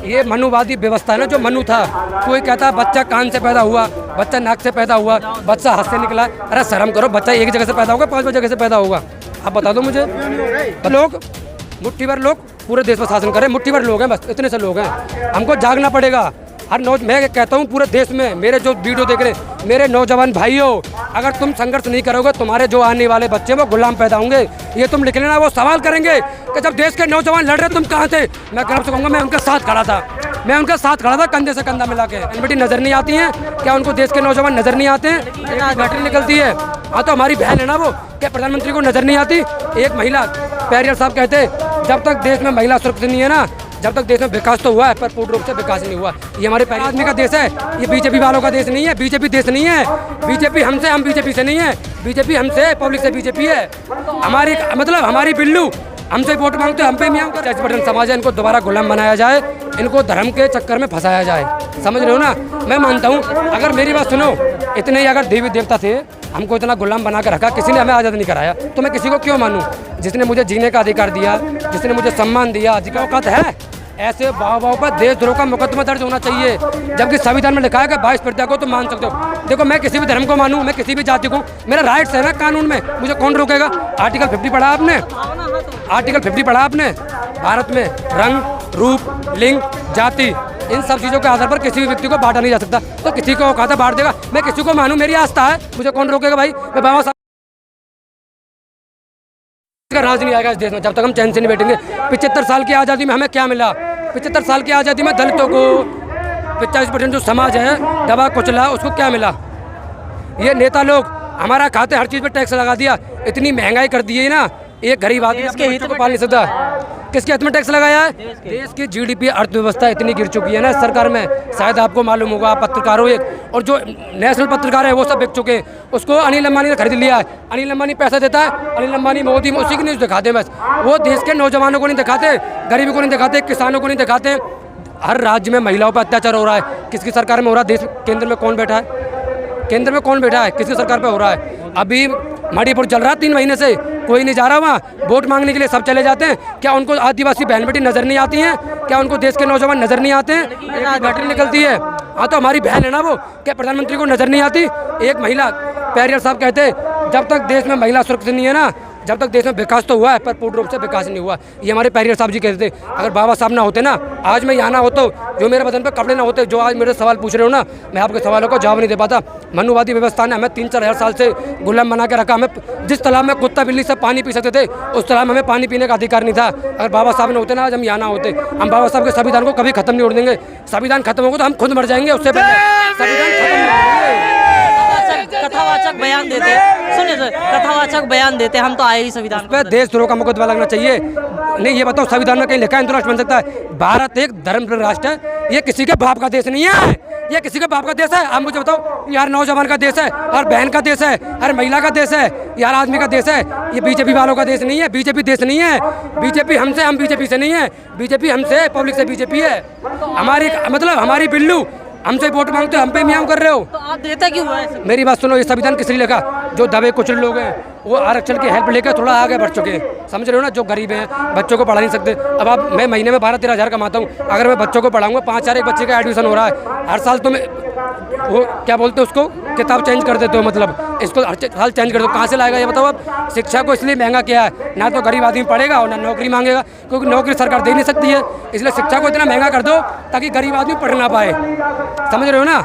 ये मनुवादी व्यवस्था है ना, जो मनु था। कोई कहता है बच्चा कान से पैदा हुआ, बच्चा नाक से पैदा हुआ, बच्चा हाथ से निकला। अरे शर्म करो, बच्चा एक जगह से पैदा होगा, 5 जगह से पैदा होगा? आप बता दो मुझे। तो लोग मुट्ठी भर लोग पूरे देश में शासन करें, मुट्ठी भर लोग हैं, बस इतने से लोग हैं। हमको जागना पड़ेगा। मैं कहता हूँ पूरे देश में मेरे जो वीडियो देख रहे मेरे नौजवान भाइयों, अगर तुम संघर्ष नहीं करोगे, तुम्हारे जो आने वाले बच्चे वो गुलाम पैदा होंगे। ये तुम लिख लेना, वो सवाल करेंगे कि जब देश के नौजवान लड़ रहे तुम कहाँ थे। मैं गर्व से कहूँगा मैं उनके साथ खड़ा था, मैं उनके साथ खड़ा था, कंधे से कंधा मिला के। बेटी नजर नहीं आती हैं क्या? उनको देश के नौजवान नजर नहीं आते हैं? बैटरी निकलती है। हाँ तो हमारी बहन है ना वो, क्या प्रधानमंत्री को नजर नहीं आती? एक महिला पेरियर साहब कहते जब तक देश में महिला सुरक्षित नहीं है ना, जब तक देश में विकास तो हुआ है पर पूर्ण रूप से विकास नहीं हुआ। ये हमारे पहले आदमी का देश है, ये बीजेपी वालों का देश नहीं है। बीजेपी देश नहीं है, बीजेपी हमसे, हम बीजेपी से नहीं है। बीजेपी हमसे, पब्लिक से बीजेपी है। हमारी मतलब हमारी बिल्लू हमसे वोट मांगते, हम पे मियाँ बटन समाज है। इनको दोबारा गुलाम बनाया जाए, इनको धर्म के चक्कर में फंसाया जाए। समझ रहे हो ना? मैं मानता हूँ, अगर मेरी बात सुनो, इतने ही अगर देवी देवता थे, हमको इतना गुलाम बना कर रखा, किसी ने हमें आज़ाद नहीं कराया, तो मैं किसी को क्यों मानूं? जिसने मुझे जीने का अधिकार दिया, जिसने मुझे सम्मान दिया, अधिकार औकात है, ऐसे भाव पर देशद्रोह का मुकदमा दर्ज होना चाहिए। जबकि संविधान में लिखा है कि 22 प्रजा को तुम मान सकते हो। देखो मैं किसी भी धर्म को मानूं, मैं किसी भी जाति को, मेरा राइट्स है ना कानून में, मुझे कौन रोकेगा? आर्टिकल 50 पढ़ा आपने? आर्टिकल 50 पढ़ा आपने? भारत में रंग, रूप, लिंग, जाति, इन सब चीज़ों के आधार पर किसी भी व्यक्ति को बांटा नहीं जा सकता। तो किसी को औकात बांट देगा, मैं किसी को मानूं, मेरी आस्था है, मुझे कौन रोकेगा भाई? मैं बाबा साहब का राज नहीं आएगा इस देश में जब तक हम चैन से नहीं बैठेंगे। 75 साल की आज़ादी में हमें क्या मिला? 75 साल की आज़ादी में दलितों को 45% जो समाज है दबा कुचला, उसको क्या मिला? ये नेता लोग हमारा खाते हर चीज़ पे टैक्स लगा दिया, इतनी महंगाई कर दी है ना, एक गरीब आदमी इसके हित को पाल नहीं सकता। किसके हित में टैक्स लगाया है? देश की जीडीपी अर्थव्यवस्था इतनी गिर चुकी है ना सरकार में, शायद आपको मालूम होगा, आप पत्रकार हो एक, और जो नेशनल पत्रकार है वो सब बिक चुके हैं। उसको अनिल अंबानी ने खरीद लिया है। अनिल अंबानी पैसा देता है, अनिल अंबानी मोदी उसी की न्यूज़ दिखाते हैं बस। वो देश के नौजवानों को नहीं दिखाते, गरीबी को नहीं दिखाते, किसानों को नहीं दिखाते। हर राज्य में महिलाओं पर अत्याचार हो रहा है। किसकी सरकार में हो रहा है? देश केंद्र में कौन बैठा है? केंद्र में कौन बैठा है? किसकी सरकार पे हो रहा है? अभी मणिपुर चल रहा है 3 महीने से, कोई नहीं जा रहा वहाँ वोट मांगने के लिए, सब चले जाते हैं। क्या उनको आदिवासी बहन बेटी नजर नहीं आती हैं? क्या उनको देश के नौजवान नजर नहीं आते हैं? बैटरी निकलती है। हाँ तो हमारी बहन है ना वो, क्या प्रधानमंत्री को नजर नहीं आती? एक महिला पेरियर साहब कहते जब तक देश में महिला सुरक्षित नहीं है ना, जब तक देश में विकास तो हुआ है पर पूर्ण रूप से विकास नहीं हुआ। ये हमारे पेरियर साहब जी कहते थे। अगर बाबा साहब ना होते ना, आज मैं यहाँ ना होता, जो मेरे बदन पे कपड़े ना होते, जो आज मेरे सवाल पूछ रहे हो ना, मैं आपके सवालों को जवाब नहीं दे पाता। मनुवादी व्यवस्था ने हमें 3-4 हज़ार साल से गुलाम बना के रखा। हमें जिस तालाब में कुत्ता बिल्ली से पानी पी सकते थे, उस तालाब में हमें पानी पीने का अधिकार नहीं था। अगर बाबा साहब ने होते ना, आज हम यहाँ ना होते। हम बाबा साहब के संविधान को कभी खत्म नहीं होने देंगे। संविधान खत्म होगा तो हम खुद मर जाएंगे, उससे पहले संविधान खत्म। कथावाचक बयान देते, सुनिए सर, कथावाचक बयान देते, हम तो आए ही संविधान पे देशद्रोह का मुकदमा लगना चाहिए। नहीं ये बताओ, संविधान में कहीं लिखा है हिंदू राष्ट्र बन सकता है? भारत एक धर्म राष्ट्र है, ये किसी के बाप का देश नहीं है, ये किसी के बाप का देश है। आप मुझे बताओ, यार नौजवान का देश है, हर बहन का देश है, हर महिला का देश है, यार आदमी का देश है। ये बीजेपी वालों का देश नहीं है, बीजेपी देश नहीं है। बीजेपी हमसे, हम बीजेपी से नहीं है। बीजेपी हमसे, पब्लिक से बीजेपी है। हमारी मतलब हमारी बिल्लू हमसे वोट मांगते हो, हम पे मियाँ कर रहे हो, तो आप देते क्यों है? मेरी बात सुनो, ये संविधान किस लिए लिखा? जो दबे कुचले लोग हैं वो आरक्षण की हेल्प लेकर थोड़ा आगे बढ़ चुके हैं। समझ रहे हो ना? जो गरीब हैं, बच्चों को पढ़ा नहीं सकते। अब मैं महीने में 12-13 हज़ार कमाता हूँ, अगर मैं बच्चों को पढ़ाऊंगा, 5-4 एक बच्चे का एडमिशन हो रहा है हर साल, तो मैं वो क्या बोलते हो उसको, किताब चेंज कर देते हो, मतलब इसको हर साल चेंज कर दो। कहाँ से लाएगा ये बताओ आप? शिक्षा को इसलिए महंगा किया है, ना तो गरीब आदमी पढ़ेगा और ना नौकरी मांगेगा, क्योंकि नौकरी सरकार दे नहीं सकती है। इसलिए शिक्षा को इतना महंगा कर दो ताकि गरीब आदमी पढ़ ना पाए। समझ रहे हो ना?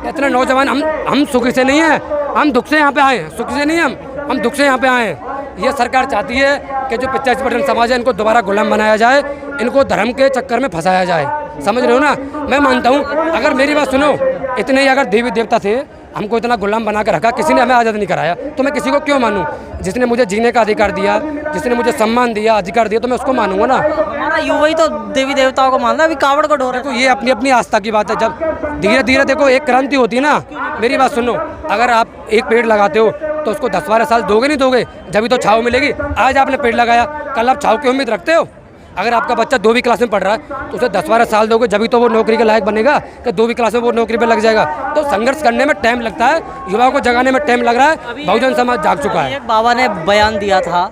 इतने नौजवान, हम सुखी से नहीं हैं, हम दुख से यहाँ पे आए हैं। सुखी से नहीं, हम दुख से यहाँ पे आए हैं। ये सरकार चाहती है कि जो 85% समाज है इनको दोबारा गुलाम बनाया जाए, इनको धर्म के चक्कर में फंसाया जाए। समझ रहे हो ना? मैं मानता हूँ, अगर मेरी बात सुनो, इतने ही अगर देवी देवता थे, हमको इतना गुलाम बना कर रखा, किसी ने हमें आज़ाद नहीं कराया, तो मैं किसी को क्यों मानूं? जिसने मुझे जीने का अधिकार दिया, जिसने मुझे सम्मान दिया, अधिकार दिया, तो मैं उसको मानूंगा ना। हमारा युवा ही तो देवी देवताओं को मानता है, अभी कावड़ को ढो रहा है। देखो ये अपनी अपनी आस्था की बात है। जब धीरे धीरे देखो एक क्रांति होती है ना, मेरी बात सुनो, अगर आप एक पेड़ लगाते हो तो उसको 10-12 साल दोगे नहीं दोगे, जब तो छाँव मिलेगी। आज आपने पेड़ लगाया, कल आप छाँव की उम्मीद रखते हो? अगर आपका बच्चा 2वीं क्लास में पढ़ रहा है तो उसे 10-12 साल दोगे, जब तो वो नौकरी के लायक बनेगा, कि 2वीं क्लास में वो नौकरी पे लग जाएगा। तो संघर्ष करने में टाइम लगता है, युवाओं को जगाने में टाइम लग रहा है। बहुजन समाज जाग चुका है। एक बाबा ने बयान दिया था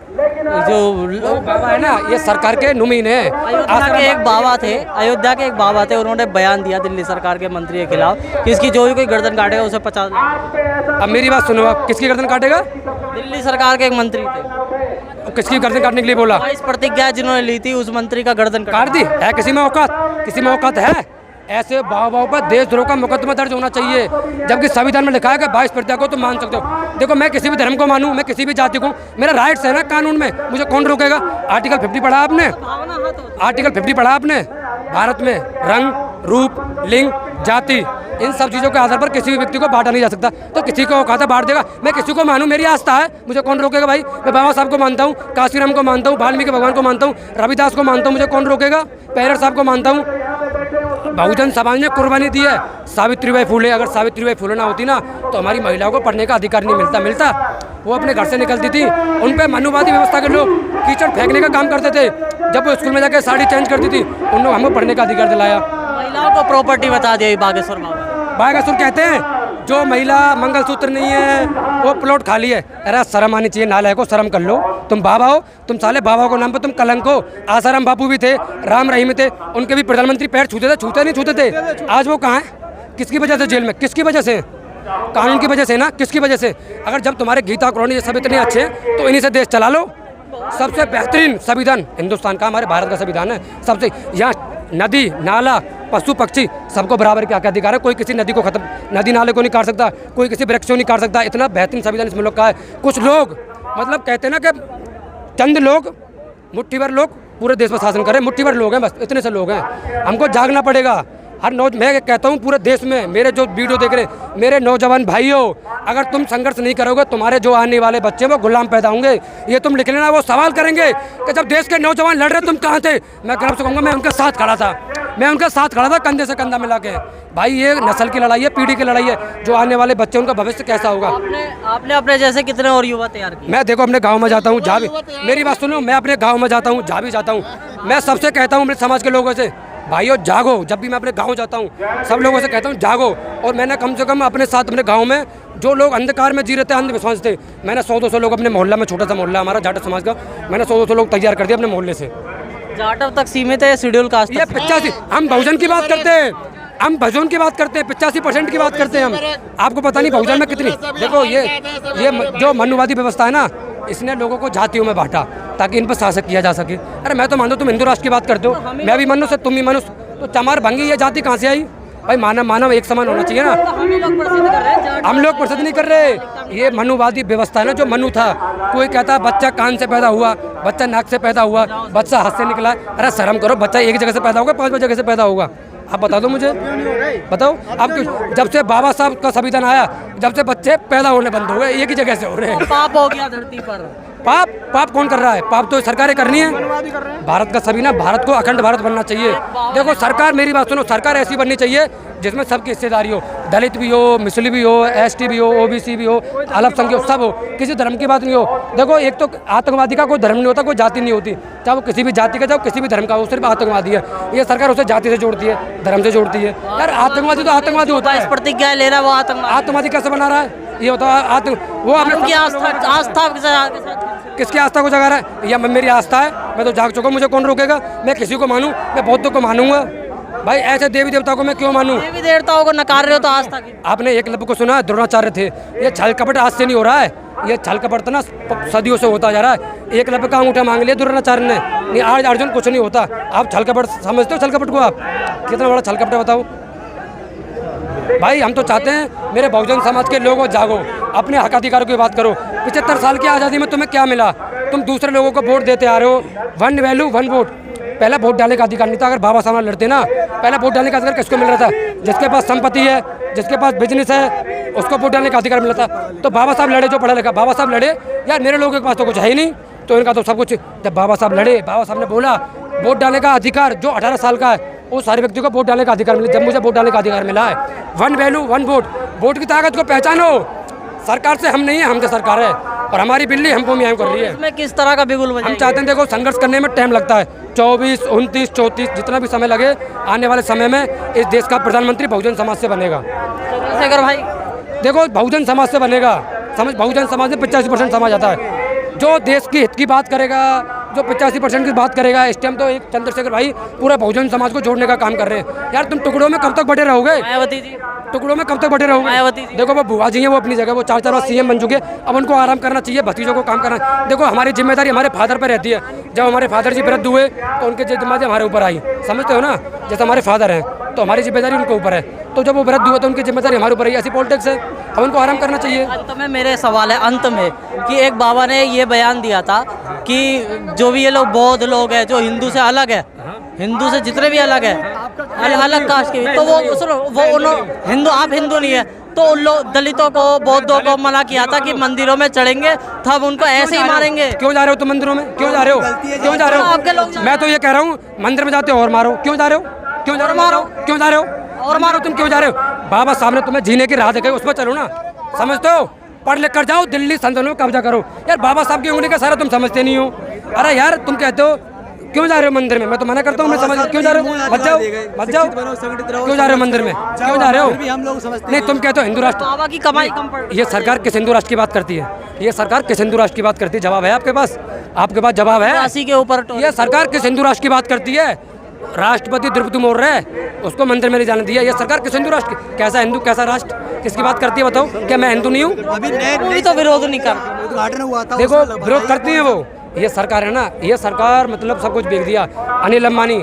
जो बाबा है ना, ये सरकार के नुमीन है। अयोध्या के एक बाबा थे, उन्होंने बयान दिया दिल्ली सरकार के मंत्री के खिलाफ कि इसकी जो भी कोई गर्दन काटेगा उसे 50 लाख। अब मेरी बात सुनो, आप किसकी गर्दन काटेगा? दिल्ली सरकार के एक मंत्री थे, किसकी गर्दन काटने के लिए बोला? इस प्रतिज्ञा जिन्होंने ली थी उस मंत्री का गर्दन काट दी है? किसी में औकात, किसी में औकात है? ऐसे बाबाओं पर देशद्रोह का मुकदमा दर्ज होना चाहिए, जबकि संविधान में लिखा है कि 22 प्रतिज्ञा को तुम मान सकते हो। देखो, मैं किसी भी धर्म को मानूं, मैं किसी भी जाति को, मेरा राइट्स है ना कानून में, मुझे कौन रोकेगा? आर्टिकल 50 पढ़ा आपने? आर्टिकल 50 पढ़ा आपने? भारत में रंग, रूप, लिंग, जाति, इन सब चीज़ों के आधार पर किसी भी व्यक्ति को बांटा नहीं जा सकता। तो किसी को औकात है बांट देगा? मैं किसी को मानूं, मेरी आस्था है, मुझे कौन रोकेगा भाई? मैं बाबा साहब को मानता हूँ, काशीराम को मानता हूँ, वाल्मीकि भगवान को मानता हूँ, रविदास को मानता हूँ, मुझे कौन रोकेगा? पेरर साहब को मानता हूँ। बहुजन समाज ने कुर्बानी दी है। सावित्रीबाई फुले, अगर सावित्रीबाई फुले ना होती ना तो हमारी महिलाओं को पढ़ने का अधिकार नहीं मिलता। वो अपने घर से निकलती थी, उन पे मनुवादी व्यवस्था के लोग कीचड़ फेंकने का काम करते थे। जब वो स्कूल में जाकर साड़ी चेंज करती थी, उन लोग हमको पढ़ने का अधिकार दिलाया। महिलाओं को प्रॉपर्टी बता दिया बागेश्वर बाबा। बागेश्वर कहते हैं जो महिला मंगलसूत्र नहीं है वो प्लॉट खाली है। अरे शर्म आनी चाहिए, नालायक को शर्म कर लो। तुम बाबा हो, तुम साले बाबा को नाम पे तुम कलंक हो। आसाराम बापू भी थे, राम रहीम थे, उनके भी प्रधानमंत्री पैर छूते थे, छूते नहीं छूते थे। आज वो कहाँ है? किसकी वजह से जेल में? किसकी वजह से? कानून की वजह से ना, किसकी वजह से? अगर जब तुम्हारे गीता कॉलोनी ये सब इतने अच्छे हैं तो इन्हीं से देश चला लो। सबसे बेहतरीन संविधान हिंदुस्तान का, हमारे भारत का संविधान है। सबसे यहाँ नदी नाला पशु पक्षी सबको बराबर के अधिकार है। कोई किसी नदी को खत्म, नदी नाले को नहीं काट सकता, कोई किसी वृक्ष को नहीं काट सकता। इतना बेहतरीन संविधान इस मुल्क का है। कुछ लोग मतलब कहते हैं ना कि चंद लोग, मुट्ठी भर लोग पूरे देश पर शासन करें, मुट्ठी भर लोग हैं, बस इतने से लोग हैं। हमको जागना पड़ेगा। मैं कहता हूँ पूरे देश में मेरे जो वीडियो देख रहे हैं, मेरे नौजवान भाइयों, अगर तुम संघर्ष नहीं करोगे तुम्हारे जो आने वाले बच्चे वो गुलाम पैदा होंगे। ये तुम लिख लेना, वो सवाल करेंगे कि जब देश के नौजवान लड़ रहे तुम कहाँ थे? मैं गर्व से कहूँगा मैं उनके साथ खड़ा था, मैं उनके साथ खड़ा था कंधे से कंधा मिला के। भाई ये नस्ल की लड़ाई है, पीढ़ी की लड़ाई है। जो आने वाले बच्चे उनका भविष्य कैसा होगा? आपने अपने जैसे कितने और युवा तैयार किए? मैं देखो अपने गाँव में जाता हूँ, जहाँ भी, मेरी बात सुनो, मैं अपने गाँव में जाता हूँ, जहाँ भी जाता हूँ, मैं सबसे कहता हूँ अपने समाज के लोगों से, भाइयों जागो। जब भी मैं अपने गांव जाता हूँ सब लोगों से कहता हूँ जागो। और मैंने कम से कम अपने साथ अपने गांव में जो लोग अंधकार में जी रहे थे, अंधविश्वास थे, मैंने 100-200 लोग अपने मोहल्ला में, छोटा सा मोहल्ला हमारा जाटव समाज का, मैंने 100-200 लोग तैयार कर दिया अपने मोहल्ले से। जाटव तक सीमित है, शेड्यूल कास्ट ये 85, हम बहुजन की बात करते हैं, हम बहुजन की बात करते हैं, 85% की बात करते हैं हम। आपको पता नहीं बहुजन में कितनी। देखो ये जो मनुवादी व्यवस्था है ना, इसने लोगों को जातियों में बांटा ताकि इन पर शासन किया जा सके। अरे मैं तो मानो तुम हिंदू राष्ट्र की बात करते हो, मैं भी मनुष्य, तुम भी मनुष्य, तो चमार भंगी ये जाति कहाँ से आई? भाई मानव एक समान होना चाहिए ना। हम लोग प्रसिद्ध नहीं कर रहे। ये मनुवादी व्यवस्था है ना, जो मनु था, कोई कहता है बच्चा कान से पैदा हुआ, बच्चा नाक से पैदा हुआ, बच्चा हाथ से निकला। अरे शर्म करो, बच्चा एक जगह से पैदा होगा, 5 जगह से पैदा होगा? आप बता दो मुझे, बताओ आप क्यों? जब से बाबा साहब का संविधान आया, जब से बच्चे पैदा होने बंद हो गए, एक ही जगह से हो रहे हैं। पाप हो गया धरती पर। पाप कौन कर रहा है? पाप तो सरकारें करनी है। भारत का सभी ना, भारत को अखंड भारत बनना चाहिए। देखो सरकार, मेरी बात सुनो, सरकार ऐसी बननी चाहिए जिसमें सबकी हिस्सेदारी हो, दलित भी हो, मुस्लिम भी हो, ST भी हो, OBC भी हो, अल्पसंख्यक सब हो, किसी धर्म की बात नहीं हो। देखो एक तो आतंकवादी का कोई धर्म नहीं होता, कोई जाति नहीं होती, चाहे वो किसी भी जाति का, चाहे किसी भी धर्म का हो, सिर्फ आतंकवादी है। ये सरकार उसे जाति से जोड़ती है, धर्म से जोड़ती है। यार आतंकवादी तो आतंकवादी होता है। प्रतिज्ञा ले रहा है वो आतंकवादी कैसे बना रहा है? ये होता वो अपनी आस्था किसकी आस्था को जगा रहा है? या मेरी आस्था है, मैं तो जाग चुका, मुझे कौन रोकेगा? मैं किसी को मानूं, मैं बौद्धों को मानूंगा। भाई ऐसे देवी देवताओं को मैं क्यों मानूं? देवी देवताओं को नकार रहे हो तो आस्था की। आपने एकलव्य को सुना? द्रोणाचार्य थे। ये छल कपट आज से नहीं हो रहा है, ये छल कपट तो ना सदियों से होता जा रहा है। एकलव्य का अंगूठा मांग लिया द्रोणाचार्य ने, नहीं आज अर्जुन कुछ नहीं होता। आप छल कपट समझते हो? छल कपट को आप कितना बड़ा छल कपट है बताओ भाई। हम तो चाहते हैं मेरे बहुजन समाज के लोगों जागो, अपने हक अधिकारों की बात करो। 75 साल की आज़ादी में तुम्हें क्या मिला? तुम दूसरे लोगों को वोट देते आ रहे हो। 1 वैल्यू 1 वोट। पहले वोट डालने का अधिकार नहीं था। अगर बाबा साहब लड़ते ना, पहले वोट डालने का अधिकार किसको मिल रहा था? जिसके पास संपत्ति है, जिसके पास बिजनेस है, उसको वोट डालने का अधिकार मिला था। तो बाबा साहब लड़े, जो पढ़ा लिखा बाबा साहब लड़े। यार मेरे लोगों के पास तो कुछ है ही नहीं, तो इनका तो सब कुछ। जब बाबा साहब लड़े, बाबा साहब ने बोला वोट डालने का अधिकार जो 18 साल का है वो सारे व्यक्तियों को वोट डालने का अधिकार मिला। जब मुझे वोट डालने का अधिकार मिला है, 1 वैल्यू 1 वोट। वोट की ताकत को पहचानो। सरकार से हम नहीं है, हमसे सरकार है, और हमारी बिल्ली हमको मियाँ कर रही है। इसमें किस तरह का बिगुल बजाएंगे? हम चाहते हैं, देखो संघर्ष करने में टाइम लगता है, 24, 29, 34 जितना भी समय लगे, आने वाले समय में इस देश का प्रधानमंत्री बहुजन समाज से बनेगा। चंद्रशेखर भाई देखो बहुजन समाज से बनेगा। बहुजन समाज में 85% समाज आता है। जो देश की हित की बात करेगा, जो 85% की बात करेगा, इस टाइम तो एक चंद्रशेखर भाई पूरा बहुजन समाज को जोड़ने का काम कर रहे हैं। यार तुम टुकड़ों में कब तक बटे रहोगे? मायावती जी, टुकड़ों में कब तक बटे रहोगे? मायावती जी। देखो वो बुआ जी हैं, वो अपनी जगह, वो 4 बार सीएम बन चुके, अब उनको आराम करना चाहिए, भतीजों को काम करना। देखो हमारी जिम्मेदारी हमारे फादर पर रहती है। जब हमारे फादर जी वृद्ध हुए तो उनकी जिम्मेदारी हमारे ऊपर आई, समझते हो ना? जैसे हमारे फादर हैं तो हमारी जिम्मेदारी उनके ऊपर है, तो जब वो वृद्ध हुए तो उनकी जिम्मेदारी हमारे ऊपर है। ऐसी पॉलिटिक्स है, अब उनको आराम करना चाहिए। अंत में मेरे सवाल है अंत में कि एक बाबा ने ये बयान दिया था कि जो भी ये लोग बौद्ध लोग हैं, जो हिंदू से अलग है, हिंदू से जितने भी अलग है, अलग कास्ट के, तो वो सुनो, वो हिंदू, आप हिंदू नहीं है तो उन लोग दलितों को, बौद्धों को मना किया था कि मंदिरों में चढ़ेंगे तब उनको ऐसे ही मारेंगे। क्यों जा रहे हो तुम मंदिरों में? क्यों जा रहे हो? क्यों जा रहे आपके हो? लोग मैं तो ये कह रहा हूँ मंदिर में जाते हो और मारो। क्यों जा रहे हो? क्यों जा रहे हो? मारो। क्यों जा रहे हो? और मारो। तुम क्यों जा रहे हो? बाबा साहब ने तुम्हें जीने की राह दिखाई, उसमें चलो ना, समझते हो? पढ़ लिख कर जाओ, दिल्ली संसद में कब्जा करो। यार बाबा साहब की उंगली का सारा तुम समझते नहीं हो। अरे यार तुम कहते हो क्यों जा रहे हो मंदिर में? मैं तो मना करता हूँ, मैं समझ, क्यों जा रहे हो? मत जाओ, मत जाओ। क्यों जा रहे हो मंदिर में? क्यों जा रहे हो? नहीं, तुम कहते हो हिंदू राष्ट्र, बाबा की कमाई कम पड़, ये सरकार किस हिंदू राष्ट्र की बात करती है? ये सरकार किस हिंदू राष्ट्र की बात करती है? जवाब है आपके पास? आपके पास जवाब है? 80 के ऊपर ये सरकार किस हिंदू राष्ट्र की बात करती है? राष्ट्रपति द्रौपदी मुर्मू है, उसको मंदिर में नहीं जाने दिया। ये सरकार किस हिंदू राष्ट्र की? कैसा हिंदू, कैसा राष्ट्र, किसकी बात करती है बताओ? क्या मैं हिंदू नहीं हूँ? अभी तो विरोध नहीं करते। उद्घाटन हुआ था, देखो विरोध करती है वो, ये सरकार है ना, ये सरकार मतलब सब कुछ बेच दिया। अनिल अंबानी,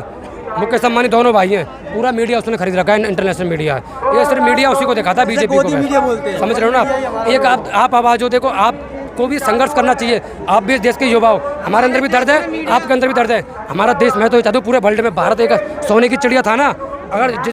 मुकेश अंबानी दोनों भाई हैं, पूरा मीडिया उसने खरीद रखा है, इंटरनेशनल मीडिया। ये सिर्फ मीडिया उसी को दिखाता है, बीजेपी को। समझ रहे हो ना आप? एक आप आवाज़ हो, देखो आपको भी संघर्ष करना चाहिए। आप भी इस देश के युवा हो, हमारे अंदर भी दर्द है, आपके अंदर भी दर्द है। हमारा देश, मैं तो चाहता हूँ पूरे वर्ल्ड में भारत एक सोने की चिड़िया था ना, अगर